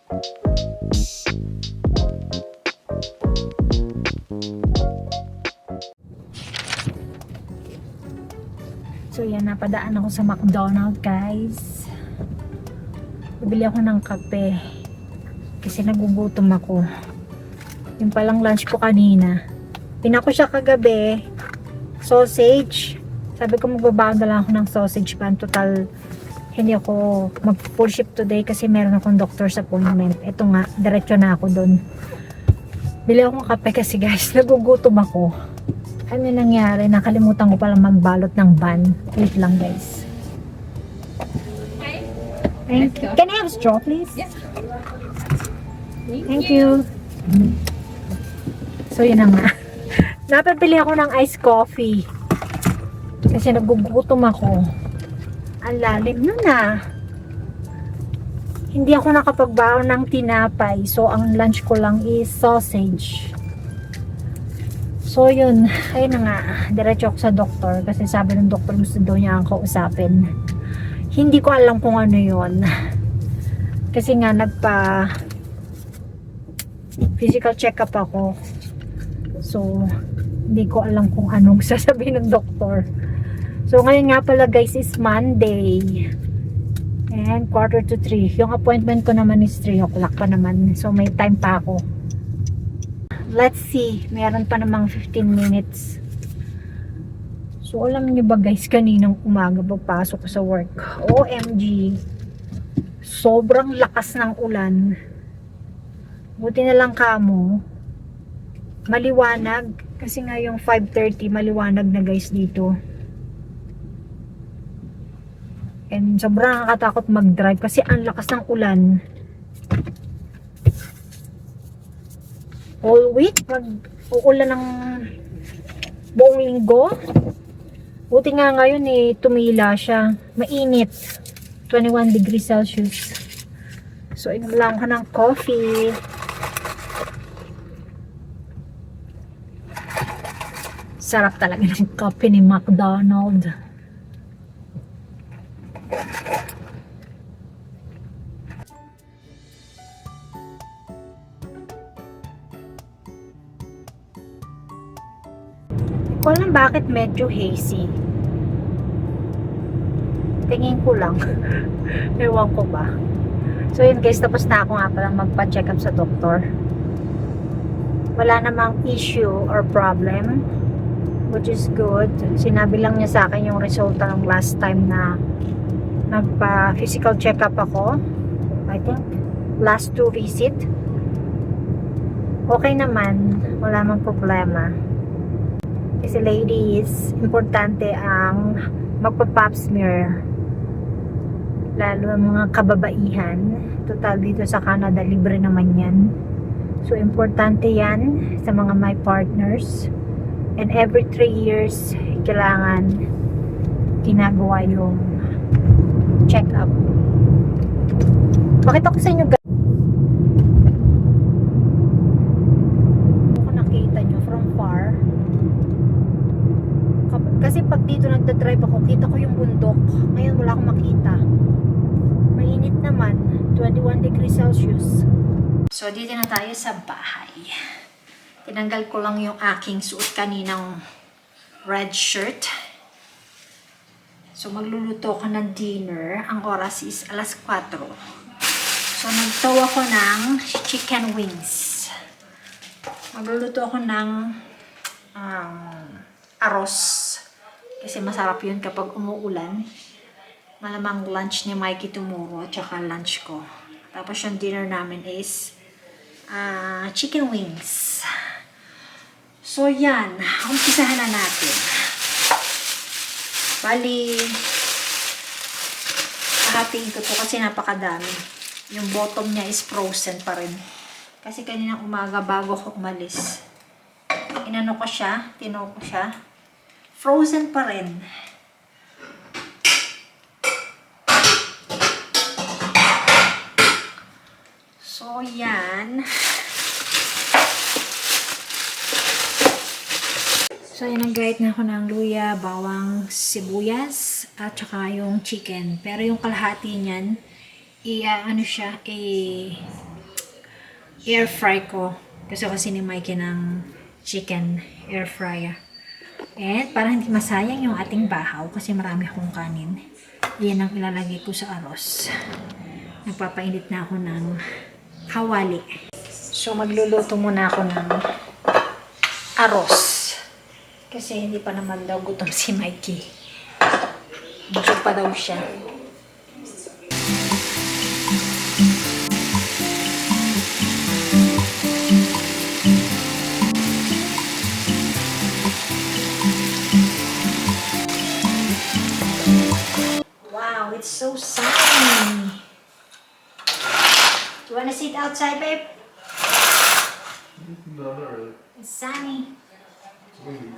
So yan, napadaan ako sa McDonald's, guys. Bibili ako ng kape kasi nagugutom ako. Yung palang lunch ko kanina, pinako siya kagabi, sausage. Sabi ko magbabaon na lang ako ng sausage pan. Total, hindi ako mag full shift today kasi meron akong doctor's appointment. Ito nga, diretso na ako doon. Bili ako ng kape kasi, guys, nagugutom ako. Ano nangyari? Nakalimutan ko pala magbalot ng ban. Wait lang, guys. Thank you. Can I have a straw, please? Yes. Thank you. So, yun na nga. Napabili ako ng iced coffee. Kasi nagugutom ako. Ang lalim na. Hindi ako nakapagbaon ng tinapay. So, ang lunch ko lang is sausage. So, yun. Ayun na nga. Diretso ako sa doktor. Kasi sabi ng doktor, gusto daw niya ang kausapin. Hindi ko alam kung ano yun. Kasi nga, physical check-up ako. So, hindi ko alam kung anong sasabihin ng doktor. So, ngayon nga pala, guys, is Monday. And 2:45. Yung appointment ko naman is 3 o'clock pa naman. So, may time pa ako. Let's see. Meron pa namang 15 minutes. So, alam niyo ba, guys, kaninang umaga pagpasok ko sa work. OMG. Sobrang lakas ng ulan. Buti na lang kamo. Maliwanag. Kasi nga yung 5:30, maliwanag na, guys, dito. And sobrang nakakatakot mag-drive kasi ang lakas ng ulan. All week, mag-uulan ng buong linggo. Buti nga ngayon tumila siya. Mainit. 21 degrees Celsius. So, inom lang ko ng coffee. Sarap talaga ng coffee ni McDonald's. Ko alam bakit medyo hazy. Tingin ko lang. Ewan ko ba. So yun, guys, tapos na ako nga palang magpa-check up sa doktor. Wala namang issue or problem, which is good. Sinabi lang niya sa akin yung resulta ng last time na nagpa-physical check up ako. I think last 2 visit. Okay naman. Wala mang problema. Kasi ladies, importante ang magpa-pap smear. Lalo ang mga kababaihan. Total dito sa Canada, libre naman yan. So, importante yan sa mga my partners. And every 3 years, kailangan ginagawa yung check-up. Pakita ko sa inyo, guys. Kung nakita nyo from far, kasi pag dito nagdadrive ako, kita ko yung bundok. Ngayon wala akong makita. Mainit naman, 21 degrees Celsius. So dito na tayo sa bahay. Tinanggal ko lang yung aking suot kaninang red shirt. So magluluto ko ng dinner. Ang oras is alas 4. So nagtaw ako ng chicken wings. Magluluto ako ng arroz. Kasi masarap yun kapag umuulan. Malamang lunch ni Mikey tomorrow at saka lunch ko. Tapos yung dinner namin is chicken wings. So yan, umpisahan na natin. Bali, hahatiin ko to kasi napakadami. Yung bottom niya is frozen pa rin. Kasi kaninang umaga bago ako umalis, inano ko siya, tino ko siya. Frozen pa rin. So, yan. So, yan, nag-grate na ako ng luya, bawang, sibuyas, at saka yung chicken. Pero yung kalahati niyan, ano siya, air fry ko. Gusto kasi ni Mikey ng chicken air fryer. And para hindi masayang yung ating bahaw kasi marami akong kanin. Yan ang ilalagay ko sa arroz. Nagpapainit na ako ng kawali. So magluluto muna ako ng arroz. Kasi hindi pa naman daw gutom si Mikey. Busog pa daw siya. Wow, it's so sunny. You wanna sit outside, babe? No, not really. It's sunny. It's windy.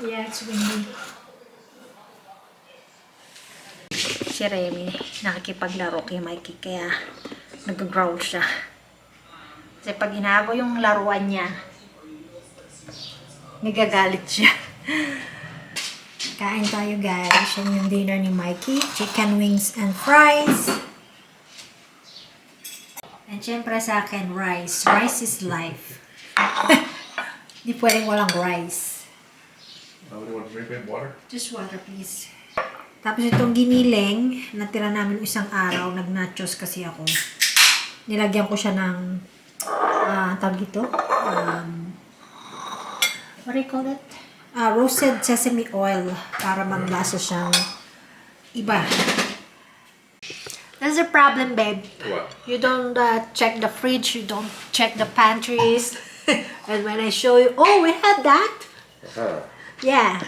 Yeah, it's windy. Si Remy, nakikipaglaro kay Mikey, kaya nag-growl siya. Kasi pag inago yung laruan niya, nagagalit siya. Kain tayo guys. Yan yung dinner ni Mikey. Chicken wings and fries. And syempre sa akin, rice. Rice is life. Di pwedeng walang rice. What do you want to drink? Babe? Water? Just water, please. Tapos itong giniling, natira namin isang araw, nag-nachos kasi ako. Nilagyan ko siya ng, tawag ito, what do you call it? Roasted sesame oil para maglasa siyang iba. That's the problem, babe. What? You don't check the fridge, you don't check the pantries. And when I show you, oh, we have that. Uh-huh. Yeah.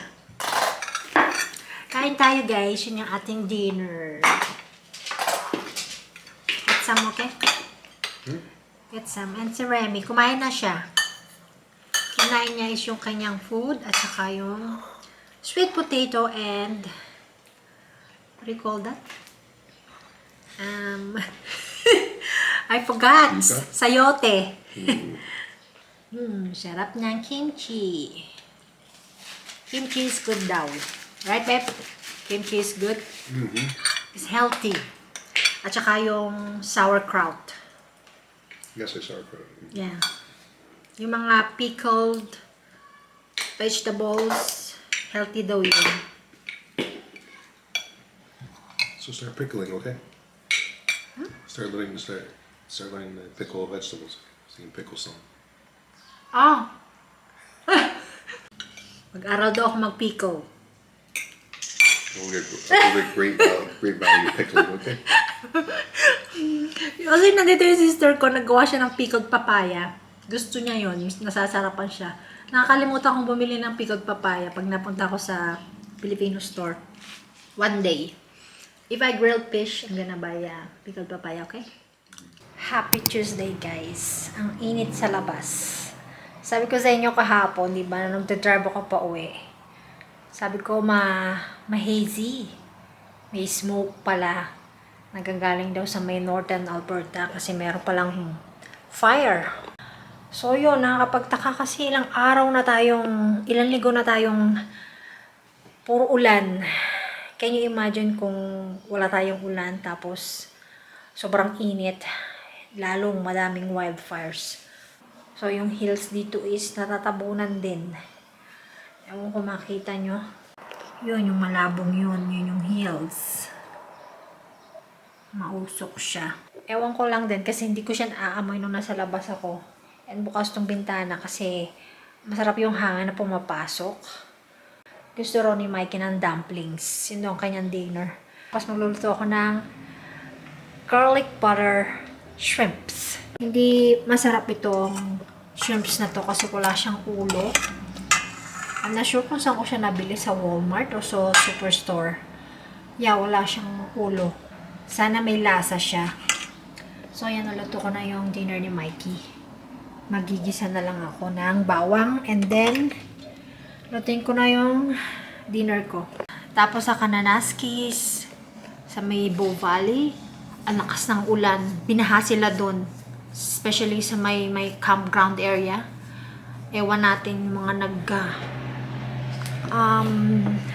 Kain tayo guys, yun yung ating dinner. Get some, okay? Get some. And si Remy, kumain na siya. Kinain niya is yung kanyang food at saka yung sweet potato and what do you call that? I forgot. Sayote. Sarap niyang kimchi. Kimchi is good daw. Right, babe? Kimchi is good. It's healthy. At saka yung sauerkraut. Yes, I sauerkraut. Yeah. Yung mga pickled vegetables, healthy daw yun. So start pickling, okay? Start learning to pickle vegetables. So you can pickle some. Oh! Mag-aral daw ako mag-pickle. We'll get great value pickling, okay? Kasi nandito yung sister ko, nagawa siya ng pickled papaya. Gusto niya yun, nasasarapan siya. Nakakalimutan kong bumili ng pickled papaya pag napunta ko sa Filipino store. One day. If I grilled fish, I'm gonna buy pickled papaya, okay? Happy Tuesday, guys. Ang init sa labas. Sabi ko sa inyo kahapon, di ba, nung nagtatravel ko pa uwi. Sabi ko, ma-hazy. May smoke pala. Nagagaling daw sa may Northern Alberta kasi meron palang fire. So yun, nakakapagtaka kasi ilang linggo na tayong puro ulan. Can you imagine kung wala tayong ulan tapos sobrang init, lalong madaming wildfires. So yung hills dito is natatabunan din. Ewan ko makita nyo. Yun, yung malabong yun yung hills. Mausok siya. Ewan ko lang din kasi hindi ko siya naaamoy nung nasa labas ako. And bukas tong bintana kasi masarap yung hangin na pumapasok. Gusto rin ni Mikey ng dumplings. Yun daw ang kanyang dinner. Tapos magluluto ako ng garlic butter shrimps. Hindi masarap itong shrimps na to kasi wala siyang ulo. I'm not sure kung saan ko siya nabili, sa Walmart o sa Superstore. Yeah, wala siyang ulo. Sana may lasa siya. So, ayan, naluto ko na yung dinner ni Mikey. Magigisa na lang ako ng bawang. And then, lutuin ko na yung dinner ko. Tapos sa Kananaskis, sa may Bow Valley, ang lakas ng ulan. Binaha sila doon. Especially sa may campground area. Ewan natin yung mga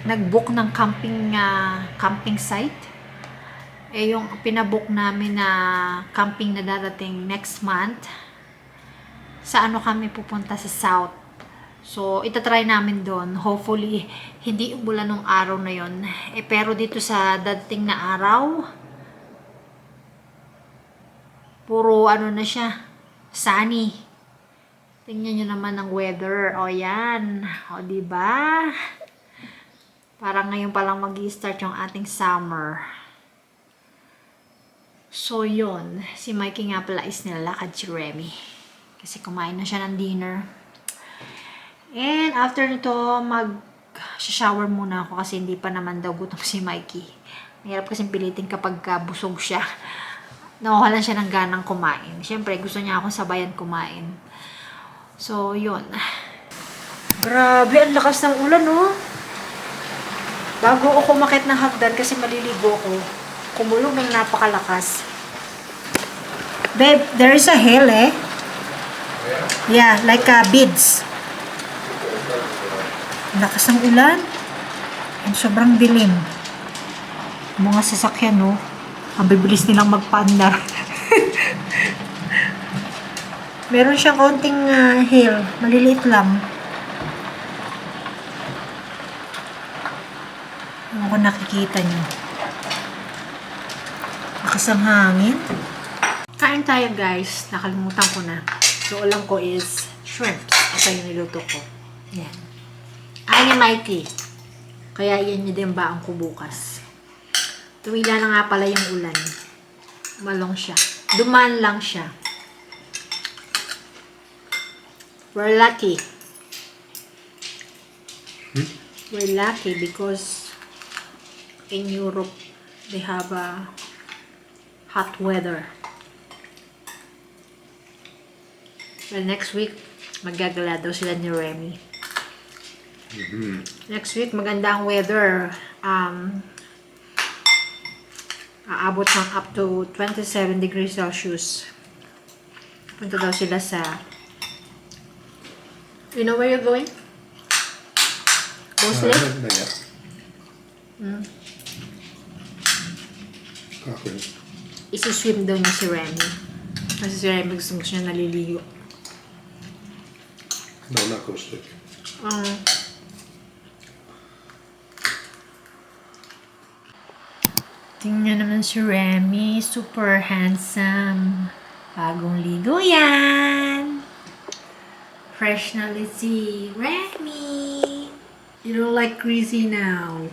nag-book ng camping site. Eh, yung pinabook namin na camping na darating next month, sa ano kami pupunta sa South. So, itatry namin doon. Hopefully, hindi umulan nung araw na yon. Eh, pero dito sa dating na araw, puro ano na siya, sunny. Tingnan nyo naman ang weather. O, yan. O, diba? Parang ngayon palang mag-i-start yung ating summer. So, yun. Si Mikey nga pala is nilalakad si Remy. Kasi kumain na siya ng dinner. And after nito, mag-shower muna ako kasi hindi pa naman daw gutom si Mikey. Mahirap kasi pilitin kapag busog siya. Nawawalan siya ng ganang kumain. Siyempre, gusto niya akong sabayan kumain. So, yun. Grabe, ang lakas ng ulan, no? Bago ako umakit ng hagdan kasi maliligo ko, kumulong ng napakalakas. Babe, there is a hail, eh. Yeah, like beads. Lakas ng ulan. And sobrang dilim. Mga sasakyan, no? Ang bibilis nilang magpaandar. Meron siyang konting hail. Maliliit lang. Ano ko nakikita nyo? Lakas ang hangin. Kain tayo, guys. Nakalimutan ko na. So, ulam ko is shrimps. Ito yung niluto ko. Yan. Ay ni Mikey. Kaya yan niya din baang ko bukas. Tumila na nga pala yung ulan. Malong siya. Duman lang siya. We're lucky. We're lucky because in Europe they have a hot weather. Well, next week, maggagala daw sila ni Remy. Next week, maganda ang weather. Aabot ng up to 27 degrees Celsius. Punta daw sila sa... You know where you're going? Bosley? Not yet. Cochrane. Isi-swim daw niya si Remy. Kasi si Remy gusto niya naliligo. No, not Coast Lake. Tingnan naman si Remy. Super handsome. Bagong ligo yan. Fresh na ulit si Remy. You don't like Greasy now.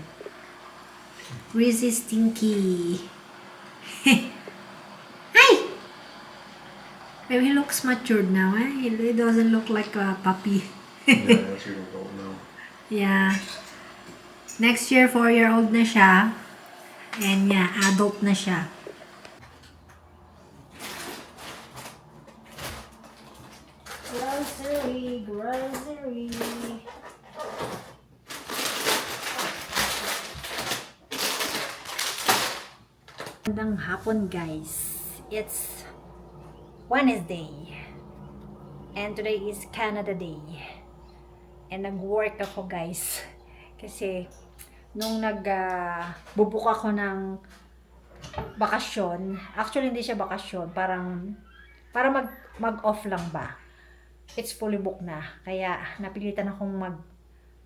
Greasy stinky. Hi! Maybe he looks matured now, eh? He doesn't look like a puppy. Yeah, that's your adult now. Yeah. Next year, 4-year-old na siya. And yeah, adult na siya. Grocery, grocery. Magandang hapon, guys. It's Wednesday. And today is Canada Day. And nag-work ako, guys. Kasi nung bubuk ako ng bakasyon, actually hindi siya bakasyon, para mag-off lang ba. It's fully booked na. Kaya napilitan akong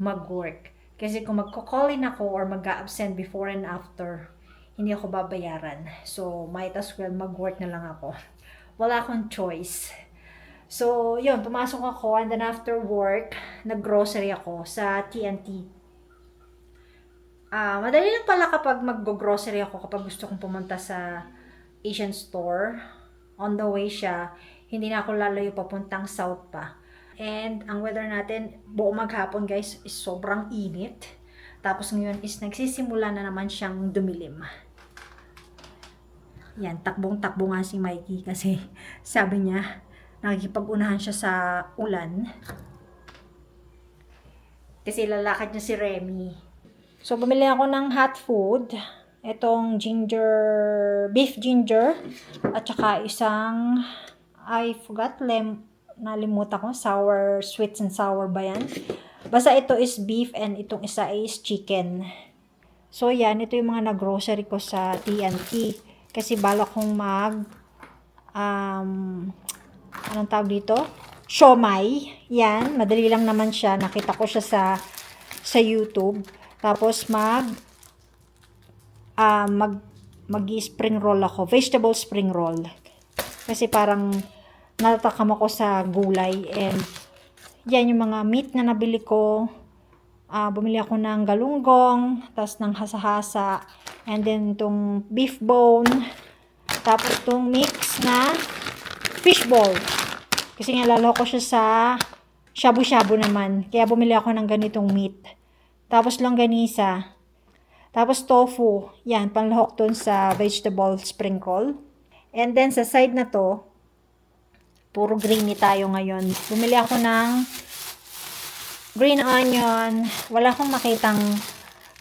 mag-work. Kasi kung magko-call in ako or mag-absent before and after, hindi ako babayaran. So, might as well mag-work na lang ako. Wala akong choice. So, yun, pumasok ako, and then after work, nag-grocery ako sa TNT. Madali lang pala kapag mag-grocery ako kapag gusto kong pumunta sa Asian store. On the way siya, hindi na ako lalayo papuntang south pa. And ang weather natin, buong maghapon, guys, is sobrang init. Tapos ngayon is nagsisimula na naman siyang dumilim. Yan, takbong-takbo nga si Mikey kasi sabi niya, nakikipag-unahan siya sa ulan. Kasi lalakad niya si Remy. So, bumili ako ng hot food. Itong beef ginger. At saka isang, I forgot, nalimutan ko, sweet and sour ba yan? Basta ito is beef and itong isa is chicken. So, yan, ito yung mga nag-grocery ko sa TNT. Kasi balak kong anong tawag dito? Siomai. Yan, madali lang naman siya. Nakita ko siya sa YouTube. Tapos mag-spring roll ako. Vegetable spring roll. Kasi parang natatakam ako sa gulay. And yan yung mga meat na nabili ko. Bumili ako ng galunggong, tapos ng hasa-hasa, and then itong beef bone, tapos itong mix na fishball. Kasi nga lalako siya sa shabu-shabu naman. Kaya bumili ako ng ganitong meat. Tapos longganisa. Tapos tofu. Yan, panlahok dun sa vegetable sprinkle. And then sa side na to, puro greeny tayo ngayon. Bumili ako ng green onion. Wala akong makitang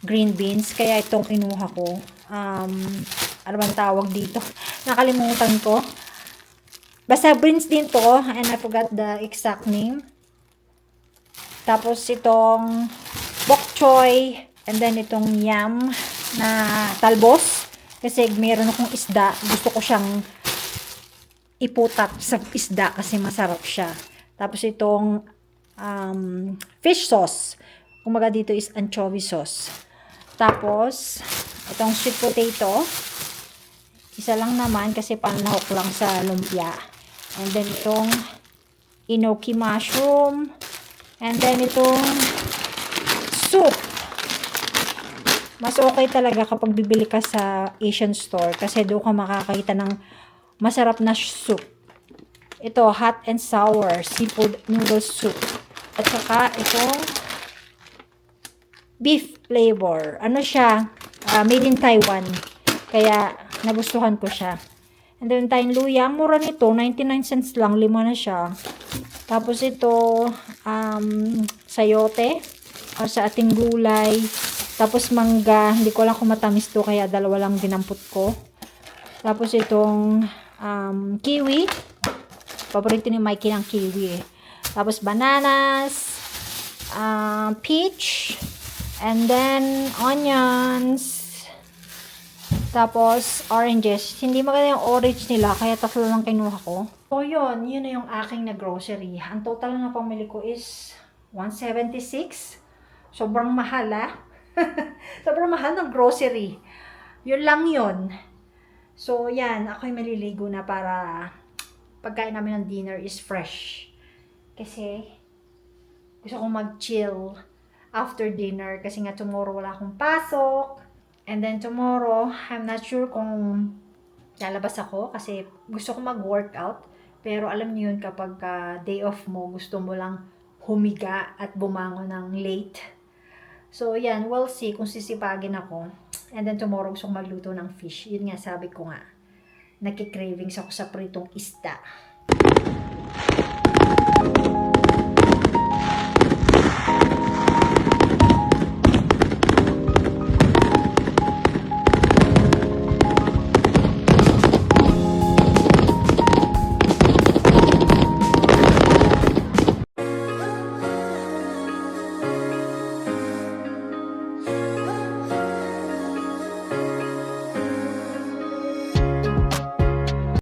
green beans, kaya itong kinuha ko. Ano bang tawag dito? Nakalimutan ko. Basta beans din to, and I forgot the exact name. Tapos itong bok choy, and then itong yam na talbos. Kasi meron akong isda, gusto ko siyang iputak sa isda kasi masarap siya. Tapos itong fish sauce. Kumaga dito is anchovy sauce. Tapos, itong sweet potato. Isa lang naman kasi panlahok lang sa lumpia. And then itong enoki mushroom. And then itong soup. Mas okay talaga kapag bibili ka sa Asian store kasi doon ka makakita ng masarap na soup. Ito, hot and sour seafood noodle soup. At saka itong beef flavor. Ano siya? Made in Taiwan. Kaya nagustuhan ko siya. And then tayong luya. Mura nito. 99 cents lang. 5 na siya. Tapos ito sayote. Or sa ating gulay. Tapos mangga. Hindi ko lang kung matamis to. Kaya 2 lang dinampot ko. Tapos itong kiwi. Paborito ni Mikey ng kiwi eh. Tapos bananas, peach, and then onions, tapos oranges. Hindi maganda yung orange nila, kaya 3 lang kinuha ko. So yun na yung aking na grocery. Ang total na pamili ko is 176. Sobrang mahal Sobrang mahal ng grocery. Yun lang yun. So yan, ako'y maliligo na para pagkain namin ng dinner is fresh. Kasi gusto kong mag-chill after dinner kasi nga tomorrow wala akong pasok. And then tomorrow, I'm not sure kung lalabas ako kasi gusto kong mag-workout. Pero alam niyo yun kapag day off mo, gusto mo lang humiga at bumangon ng late. So yan, we'll see kung sisipagin ako. And then tomorrow gusto kong magluto ng fish. Yun nga sabi ko nga, nagki-cravings ako sa pritong isda.